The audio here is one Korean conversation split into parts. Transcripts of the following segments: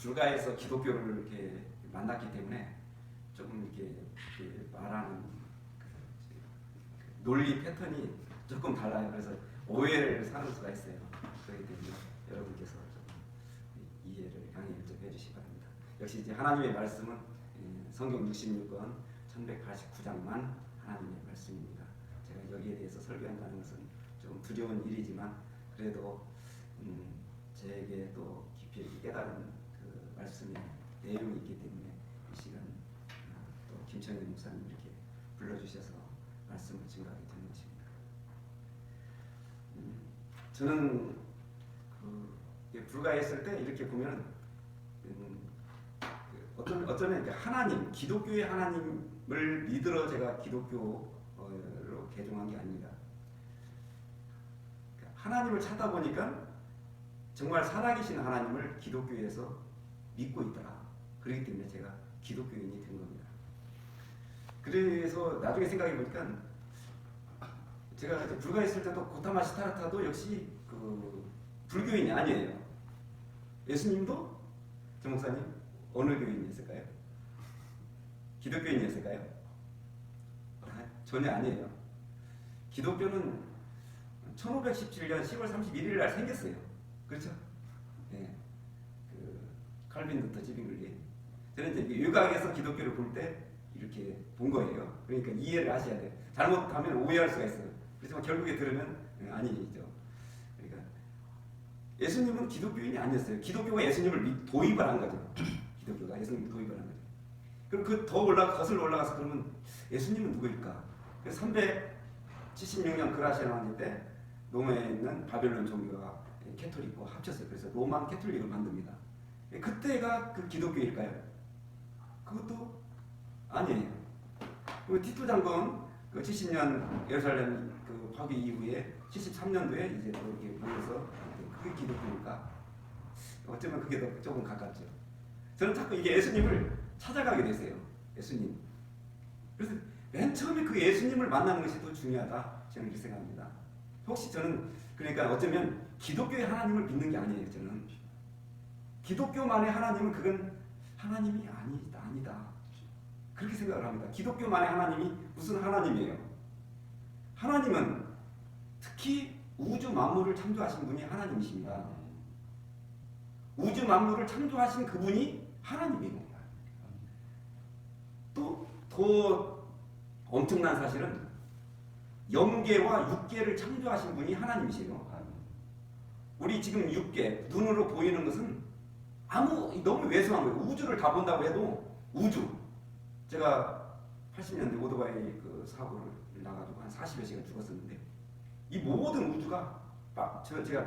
불가에서 기독교를 이렇게 만났기 때문에 조금 이렇게 말하는 그 논리 패턴이 조금 달라요. 그래서 오해를 사는 수가 있어요. 그렇기 때문에 여러분께서 좀 이해를 양해를 좀 해주시기 바랍니다. 역시 이제 하나님의 말씀은 성경 66권 1189장만 하나님의 말씀입니다. 제가 여기에 대해서 설교한다는 것은 좀 두려운 일이지만 그래도 제게 또 깊이 깨달은 그 말씀의 내용이 있기 때문에 이 시간 또 김천희 목사님 이렇게 불러주셔서 말씀을 증거하게 된 것입니다. 저는 불가했을 때 이렇게 보면 어쩌면 하나님, 기독교의 하나님을 믿으러 제가 기독교로 개종한 게 아닙니다. 하나님을 찾다 보니까 정말 살아계신 하나님을 기독교에서 믿고 있더라. 그렇기 때문에 제가 기독교인이 된 겁니다. 그래서 나중에 생각해 보니까 제가 이제 불가했을 때도 고타마 시타르타도 역시 그 불교인이 아니에요. 예수님도 정 목사님 어느 교인이었을까요? 기독교인이었을까요? 전혀 아니에요. 기독교는 1517년 10월 31일 날 생겼어요. 그렇죠? 네. 그 칼빈부터 지빙글리. 저는 이제 외곽에서 기독교를 볼 때 이렇게 본 거예요. 그러니까 이해를 하셔야 돼요. 잘못하면 오해할 수가 있어요. 그렇지만 결국에 들으면 아니죠. 그러니까 예수님은 기독교인이 아니었어요. 기독교가 예수님을 도입을 한 거죠. 기독교가 예수님을 도입을 한 거죠. 그럼 그 더 거슬러 올라가서 그러면 예수님은 누구일까? 376년 그라시아 왕제 때 로마에 있는 바벨론 종교가 캐톨릭과 합쳤어요. 그래서 로만 캐톨릭을 만듭니다. 그때가 그 기독교일까요? 그것도 아니에요. 티토 장군 그 70년 예루살렘 그 파괴 이후에 73년도에 이제 또 이렇게 모여서 그게 기독교니까 어쩌면 그게 더 조금 가깝죠. 저는 자꾸 이게 예수님을 찾아가게 됐어요. 예수님. 그래서 맨 처음에 그 예수님을 만나는 것이 더 중요하다. 저는 이렇게 생각합니다. 혹시 저는 그러니까 어쩌면 기독교의 하나님을 믿는 게 아니에요. 저는 기독교만의 하나님은 그건 하나님이 아니다. 그렇게 생각을 합니다. 기독교만의 하나님이 무슨 하나님이에요? 하나님은 특히 우주 만물을 창조하신 분이 하나님이십니다. 우주 만물을 창조하신 그분이 하나님이에요. 또 더 엄청난 사실은 영계와 육계를 창조하신 분이 하나님이세요. 우리 지금 육계, 눈으로 보이는 것은 너무 왜소한 거예요. 우주를 다 본다고 해도 우주. 제가 80년대 오토바이 그 사고를 나가지고 한 40여 시간 죽었었는데 이 모든 우주가 막 제가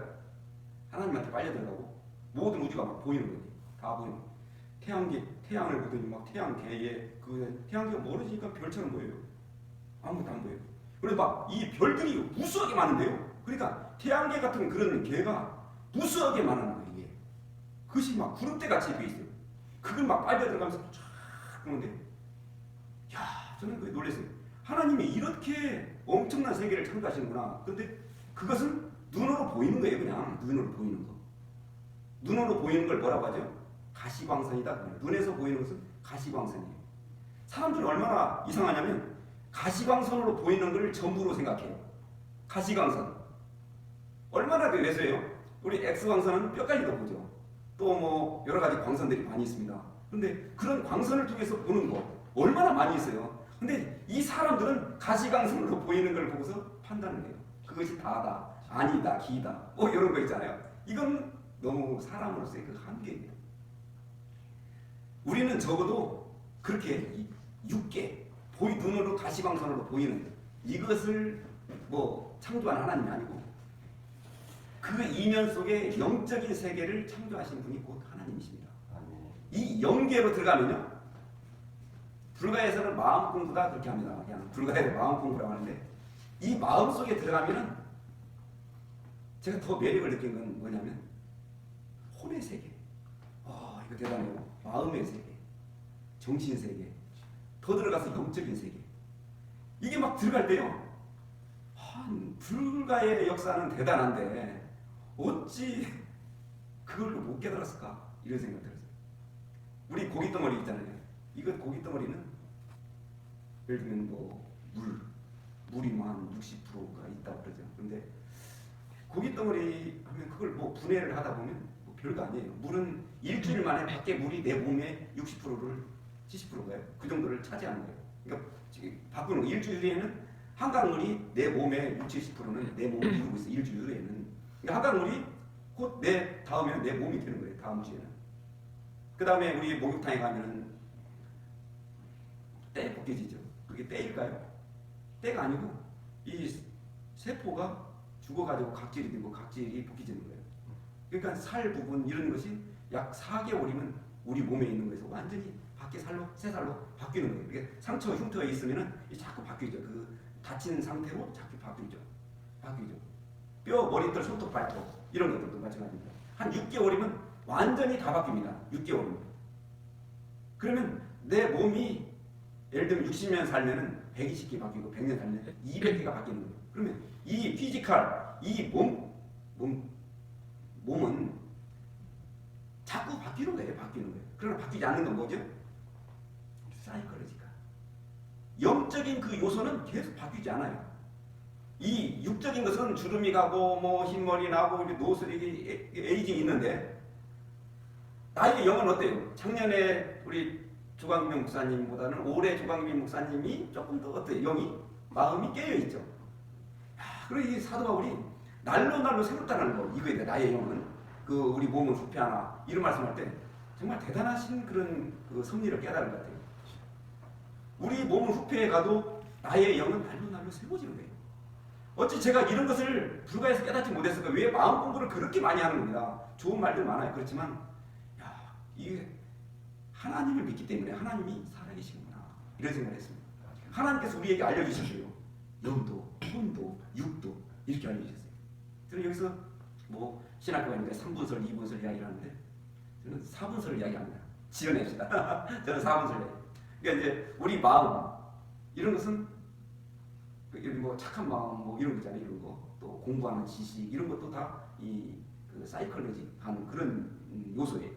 하나님한테 빨려 들어가고 모든 우주가 막 보이는 거예요. 다 보이는 거예요. 태양을 보더니 막 태양계에 그 태양계가 멀어지니까 별처럼 보여요. 아무것도 안 보여요. 그래서 막 이 별들이 무수하게 많은데요. 그러니까 태양계 같은 그런 개가 무수하게 많은 거예요. 이게 그것이 막 구름대 같이 돼 있어요. 그걸 막 빨려 들어가면서 쫙 그러는데, 야, 저는 그게 놀랐어요. 하나님이 이렇게 엄청난 세계를 창조하시는구나. 그런데 그것은 눈으로 보이는 거예요. 그냥 눈으로 보이는 거. 눈으로 보이는 걸 뭐라고 하죠? 가시광선이다. 눈에서 보이는 것은 가시광선이에요. 사람들은 얼마나 이상하냐면 가시광선으로 보이는 걸 전부로 생각해요. 가시광선. 얼마나 왜소해요? 우리 X광선은 뼈까지도 보죠. 또 뭐 여러 가지 광선들이 많이 있습니다. 그런데 그런 광선을 통해서 보는 거 얼마나 많이 있어요. 근데 이 사람들은 가시광선으로 보이는 걸 보고서 판단을 해요. 그것이 다다, 아니다, 기다, 뭐 이런 거 있잖아요. 이건 너무 사람으로서의 그 한계예요. 우리는 적어도 그렇게 육계, 눈으로 가시광선으로 보이는 이것을 뭐 창조한 하나님이 아니고 그 이면 속에 영적인 세계를 창조하신 분이 곧 하나님이십니다. 이 영계로 들어가면요, 불가에서는 마음 공부다 그렇게 합니다. 그냥 불가에서 마음 공부라고 하는데 이 마음 속에 들어가면은 제가 더 매력을 느낀 건 뭐냐면 혼의 세계. 이거 대단해요. 마음의 세계, 정신 세계, 더 들어가서 영적인 세계. 이게 막 들어갈 때요, 불가의 역사는 대단한데 어찌 그걸로 못 깨달았을까 이런 생각 들었어요. 우리 고기 덩어리 있잖아요. 이거 고기 덩어리는 예를 들면 뭐 물이 뭐 한 60%가 있다고 그러죠. 근데 고기 덩어리 하면 그걸 뭐 분해를 하다 보면 뭐 별거 아니에요. 물은 일주일 만에 밖에 물이 내 몸의 60%를 70%가요. 그 정도를 차지하는 거예요. 그러니까 바꾸는 거. 일주일에는 한강물이 내 몸의 60, 70%는 내 몸을 이루고 있어. 일주일에는. 그러니까 한강물이 곧 내 다음에는 내 몸이 되는 거예요. 다음 주에는. 그 다음에 우리 목욕탕에 가면은 때 벗겨지죠. 그게 때일까요? 때가 아니고 이 세포가 죽어가지고 각질이 되고 각질이 벗겨지는 거예요. 그러니까 살 부분 이런 것이 약 4개월이면 우리 몸에 있는 거에서 완전히 밖에 살로 새 살로 바뀌는 거예요. 그러니까 상처 흉터가 있으면은 자꾸 바뀌죠. 그 다친 상태로 자꾸 바뀌죠. 뼈, 머리털, 손톱, 발톱 이런 것들도 마찬가지입니다. 한 6개월이면 완전히 다 바뀝니다. 6개월이면. 그러면 내 몸이 예를 들면 60년 살면은 120개 바뀌고 100년 살면 200개가 바뀌는 거예요. 그러면 이 피지컬, 이 몸은 자꾸 바뀌는 거예요. 그러나 바뀌지 않는 건 뭐죠? 사이클로지가. 영적인 그 요소는 계속 바뀌지 않아요. 이 육적인 것은 주름이 가고 뭐 흰머리 나고 노쇠 에이징이 있는데 나의 영은 어때요? 작년에 우리 조광민 목사님보다는 올해 조광민 목사님이 조금 더 어때요? 영이 마음이 깨어 있죠. 그리고 이 사도 바울이 날로 새롭다는 거 이거에 대해 나의 영은 그 우리 몸은 후패하나 이런 말씀할 때 정말 대단하신 그런 그 섭리를 깨달은 것 같아요. 우리 몸은 후패에 가도 나의 영은 날로 새로워지는 거예요. 어찌 제가 이런 것을 불가에서 깨닫지 못했을까? 왜 마음 공부를 그렇게 많이 하는 겁니다. 좋은 말들 많아요. 그렇지만 이게 하나님을 믿기 때문에 하나님이 살아계시구나 이런 생각을 했습니다. 하나님께서 우리에게 알려주셨어요. 영도, 혼도, 육도 이렇게 알려주셨어요. 저는 여기서 뭐 신학교가 있는데 3분설, 2분설 이야기를 하는데 저는 4분설 이야기합니다. 지어냅시다. 저는 4분설 이야기. 그러니까 이제 우리 마음 이런 것은 뭐 착한 마음 뭐 이런 거잖아요. 이런 거 또 공부하는 지식 이런 것도 다 이 그 사이클로지 하는 그런 요소예요.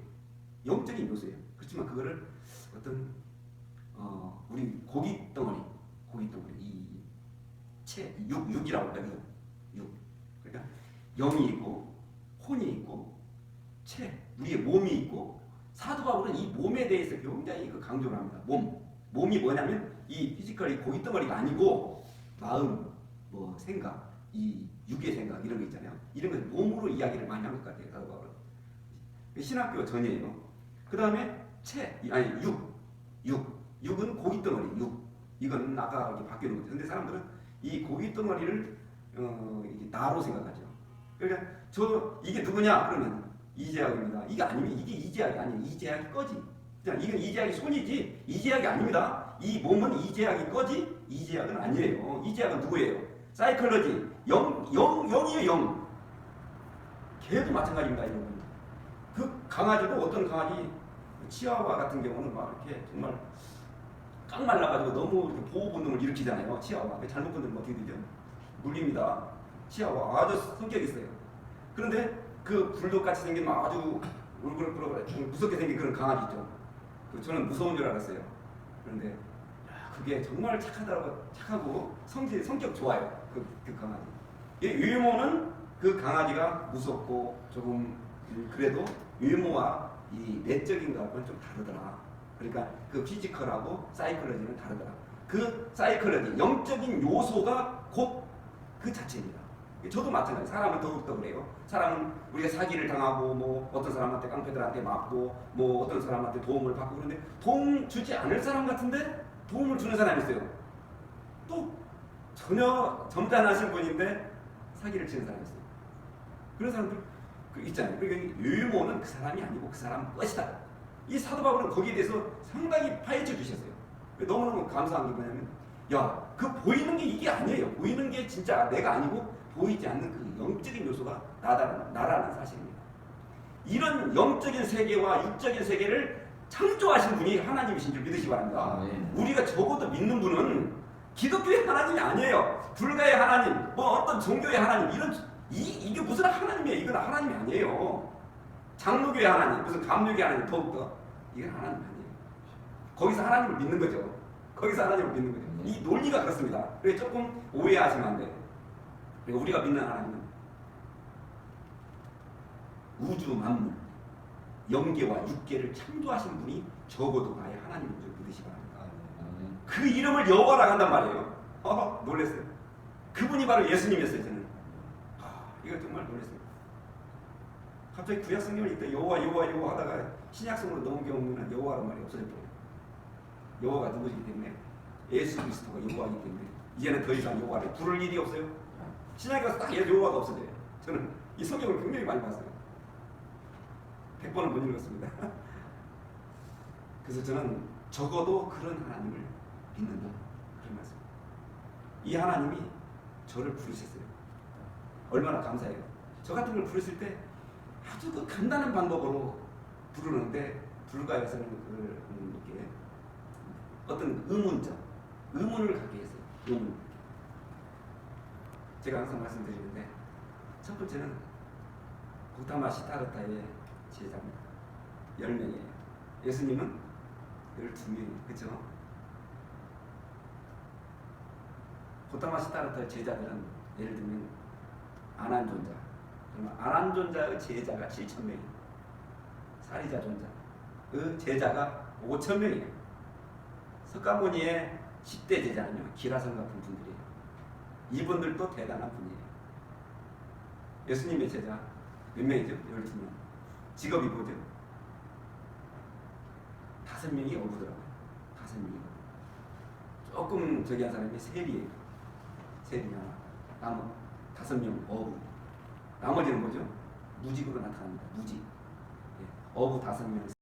영적인 요소예요. 그렇지만 그거를 어떤 우리 고기 덩어리 육이라고 할까요? 육. 그러니까 영이 있고 혼이 있고 우리의 몸이 있고 사도 바울은 이 몸에 대해서 굉장히 강조를 합니다. 몸이 뭐냐면 이 피지컬이 고기 덩어리가 아니고 마음, 뭐 생각, 이 육의 생각 이런 거 있잖아요. 이런 걸 몸으로 이야기를 많이 한 것 같아요. 사도 바울은. 신학교 전이에요. 그 다음에 육은 고기 덩어리, 이건 아까 이렇게 바뀌는 거죠. 근데 사람들은 이 고기 덩어리를 나로 생각하죠. 그러니까 이게 누구냐? 그러면 이재학입니다. 이게 아니면 이게 이재학이 아니에요. 이재학이 꺼지. 이건 이재학이 손이지 이재학이 아닙니다. 이 몸은 이재학이 꺼지 이재학은 아니에요. 이재학은 누구예요? 사이클러지 영이에요. 영. 개도 마찬가지입니다. 여러분. 그 강아지도 어떤 강아지 치아와 같은 경우는 막 이렇게 정말 깡 말라가지고 너무 이렇게 보호 본능을 일으키잖아요. 치아와 잘못 건드리면 어떻게 되죠? 물립니다. 치아와 아주 성격이 있어요. 그런데 그 불독 같이 생긴 아주 울그럭거려 무섭게 생긴 그런 강아지 있죠. 저는 무서운 줄 알았어요. 그런데 그게 정말 착하고 성격 좋아요. 그 강아지. 외모는 그 강아지가 무섭고 조금 그래도 외모와 이 내적인 것과는 좀 다르더라. 그러니까 그 피지컬하고 사이클러지는 다르더라. 그 사이클러지, 영적인 요소가 곧 그 자체입니다. 저도 마찬가지예요. 사람은 더욱더 그래요. 사람은 우리가 사기를 당하고 뭐 어떤 사람한테 깡패들한테 맞고 뭐 어떤 사람한테 도움을 받고 그런데 도움 주지 않을 사람 같은데 도움을 주는 사람이 있어요. 또 전혀 점잖으신 분인데 사기를 치는 사람이 있어요. 그런 사람들 있잖아요. 그러니까 외모는 그 사람이 아니고 그 사람 것이다. 이 사도 바울은 거기에 대해서 상당히 파헤쳐 주셨어요. 너무너무 감사한 게 뭐냐면 그 보이는 게 이게 아니에요. 보이는 게 진짜 내가 아니고 보이지 않는 그 영적인 요소가 나라는 사실입니다. 이런 영적인 세계와 육적인 세계를 창조하신 분이 하나님이신 줄 믿으시기 바랍니다. 우리가 적어도 믿는 분은 기독교의 하나님이 아니에요. 불가의 하나님, 뭐 어떤 종교의 하나님 이게 무슨 하나님이에요? 이건 하나님이 아니에요. 장로교의 하나님, 무슨 감리교의 하나님 더욱더 이건 하나님 아니에요. 거기서 하나님을 믿는 거죠. 거기서 하나님을 믿는 거죠. 이 논리가 그렇습니다. 그래서 조금 오해하시면 안 돼요. 그리고 우리가 믿는 하나님은 우주 만물, 영계와 육계를 창조하신 분이 적어도 나의 하나님인 줄 믿으시 바랍니다. 그 이름을 여호와라고 한단 말이에요. 놀랐어요. 그분이 바로 예수님이었어요. 저는 이거 정말 놀랐어요. 갑자기 구약 성경을 읽다 여호와 하다가 신약성으로 넘겨오면 여호와란 말이 없어져 버려요. 여호와가 누구시기 때문에 예수 그리스도가 여호와이기 때문에 이제는 더 이상 여호와를 부를 일이 없어요. 신약에 가서 딱 여호와가 없어져요. 저는 이 성경을 굉장히 많이 봤어요. 100번은 못 읽었습니다. 그래서 저는 적어도 그런 하나님을 믿는다. 그런 말씀. 이 하나님이 저를 부르셨어요. 얼마나 감사해요. 저 같은 걸 부르실 때 아주 그 간단한 방법으로 부르는데 불가에서는 그걸 이렇게 어떤 의문을 갖게 했어요. 의문. 제가 항상 말씀드리는데 첫 번째는 고타마 시타르타의 제자입니다. 10명이에요. 예수님은 12명이에요. 그렇죠? 고타마 시타르타의 제자들은 예를 들면 아난존자, 그러면 아난존자의 제자가 7,000명이에요. 사리자 존자, 그 제자가 5,000명이에요. 석가모니의 10대 제자는요, 기라성 같은 분들이에요. 이분들도 대단한 분이에요. 예수님의 제자 몇 명이죠? 12명. 직업이 뭐죠? 5명이 어부더라고요. 5명이. 조금 저기 한 사람이 세리예요. 세리 하나. 5명 어부. 나머지는 뭐죠? 무직으로 나타납니다. 무직. 예. 어부 5명,